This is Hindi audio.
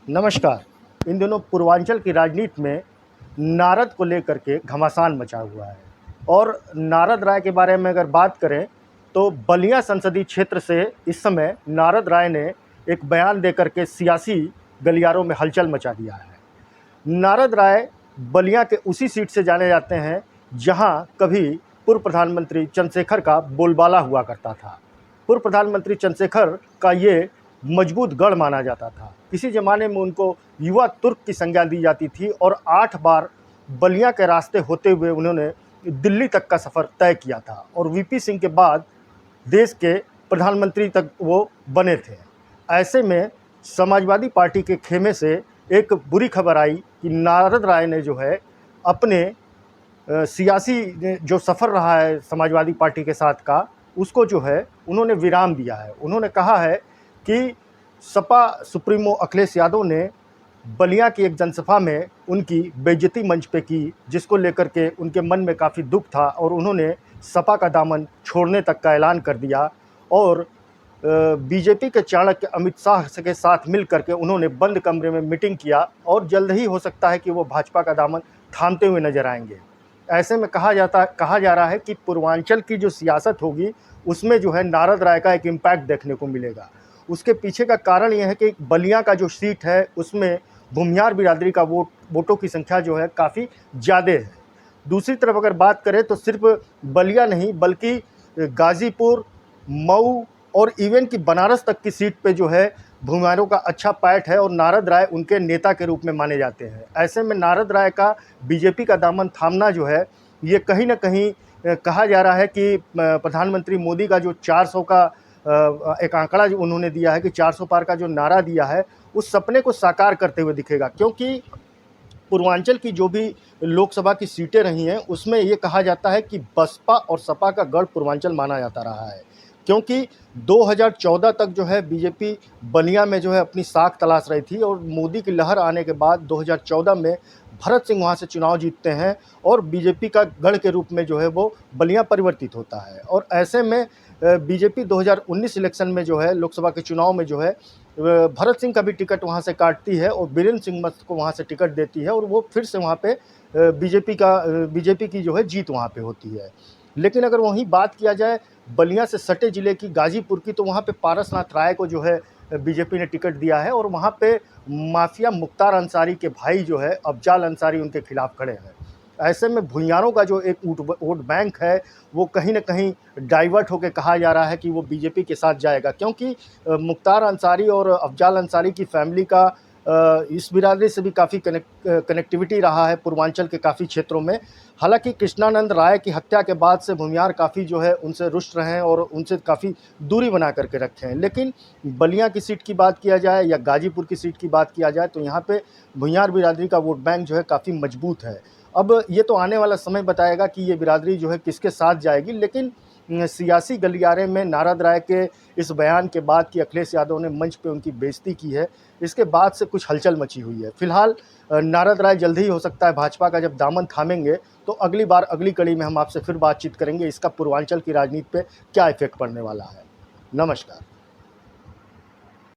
नमस्कार। इन दिनों पूर्वांचल की राजनीति में नारद को लेकर के घमासान मचा हुआ है और नारद राय के बारे में अगर बात करें तो बलिया संसदीय क्षेत्र से इस समय नारद राय ने एक बयान देकर के सियासी गलियारों में हलचल मचा दिया है। नारद राय बलिया के उसी सीट से जाने जाते हैं जहां कभी पूर्व प्रधानमंत्री चंद्रशेखर का बोलबाला हुआ करता था। पूर्व प्रधानमंत्री चंद्रशेखर का ये मजबूत गढ़ माना जाता था। किसी ज़माने में उनको युवा तुर्क की संज्ञा दी जाती थी और 8 बार बलिया के रास्ते होते हुए उन्होंने दिल्ली तक का सफ़र तय किया था और वीपी सिंह के बाद देश के प्रधानमंत्री तक वो बने थे। ऐसे में समाजवादी पार्टी के खेमे से एक बुरी खबर आई कि नारद राय ने जो है अपने सियासी जो सफ़र रहा है समाजवादी पार्टी के साथ का, उसको जो है उन्होंने विराम दिया है। उन्होंने कहा है कि सपा सुप्रीमो अखिलेश यादव ने बलिया की एक जनसभा में उनकी बेइज्जती मंच पे की, जिसको लेकर के उनके मन में काफ़ी दुख था और उन्होंने सपा का दामन छोड़ने तक का ऐलान कर दिया और बीजेपी के चाणक्य अमित शाह के साथ मिल करके उन्होंने बंद कमरे में मीटिंग किया और जल्द ही हो सकता है कि वो भाजपा का दामन थामते हुए नजर आएंगे। ऐसे में कहा जा रहा है कि पूर्वांचल की जो सियासत होगी उसमें जो है नारद राय का एक इम्पैक्ट देखने को मिलेगा। उसके पीछे का कारण यह है कि बलिया का जो सीट है उसमें भूमिहार बिरादरी का वोटों की संख्या जो है काफ़ी ज़्यादा है। दूसरी तरफ अगर बात करें तो सिर्फ बलिया नहीं बल्कि गाज़ीपुर, मऊ और इवन की बनारस तक की सीट पे जो है भूमिहारों का अच्छा पैठ है और नारद राय उनके नेता के रूप में माने जाते हैं। ऐसे में नारद राय का बीजेपी का दामन थामना जो है ये कहीं ना कहीं कहा जा रहा है कि प्रधानमंत्री मोदी का जो 400 का एक आंकड़ा जो उन्होंने दिया है कि 400 पार का जो नारा दिया है उस सपने को साकार करते हुए दिखेगा। क्योंकि पूर्वांचल की जो भी लोकसभा की सीटें रही हैं उसमें ये कहा जाता है कि बसपा और सपा का गढ़ पूर्वांचल माना जाता रहा है। क्योंकि 2014 तक जो है बीजेपी बलिया में जो है अपनी साख तलाश रही थी और मोदी की लहर आने के बाद 2014 में भरत सिंह वहाँ से चुनाव जीतते हैं और बीजेपी का गढ़ के रूप में जो है वो बलिया परिवर्तित होता है। और ऐसे में बीजेपी 2019 इलेक्शन में जो है लोकसभा के चुनाव में जो है भरत सिंह का भी टिकट वहाँ से काटती है और बीरेंद्र सिंह मस्त को वहाँ से टिकट देती है और वो फिर से वहाँ पे बीजेपी की जो है जीत वहाँ पे होती है। लेकिन अगर वहीं बात किया जाए बलिया से सटे जिले की गाजीपुर की तो वहाँ पे पारसनाथ राय को जो है बीजेपी ने टिकट दिया है और वहाँ पे माफिया मुख्तार अंसारी के भाई जो है अफजाल अंसारी उनके खिलाफ खड़े हैं। ऐसे में भुइयारों का जो एक वोट बैंक है वो कहीं ना कहीं डाइवर्ट होकर कहा जा रहा है कि वो बीजेपी के साथ जाएगा। क्योंकि मुख्तार अंसारी और अफजाल अंसारी की फैमिली का इस बिरादरी से भी काफ़ी कनेक्टिविटी रहा है पूर्वांचल के काफ़ी क्षेत्रों में। हालांकि कृष्णानंद राय की हत्या के बाद से भूमिहार काफ़ी जो है उनसे रुष्ट रहे हैं और उनसे काफ़ी दूरी बना करके रखे हैं। लेकिन बलिया की सीट की बात किया जाए या गाजीपुर की सीट की बात किया जाए तो यहाँ पे भूमिहार बिरादरी का वोट बैंक जो है काफ़ी मजबूत है। अब ये तो आने वाला समय बताएगा कि ये बिरादरी जो है किसके साथ जाएगी। लेकिन सियासी गलियारे में नारद राय के इस बयान के बाद कि अखिलेश यादव ने मंच पे उनकी बेइज्जती की है, इसके बाद से कुछ हलचल मची हुई है। फिलहाल नारद राय जल्द ही हो सकता है भाजपा का जब दामन थामेंगे तो अगली बार अगली कड़ी में हम आपसे फिर बातचीत करेंगे इसका पूर्वांचल की राजनीति पे क्या इफेक्ट पड़ने वाला है। नमस्कार।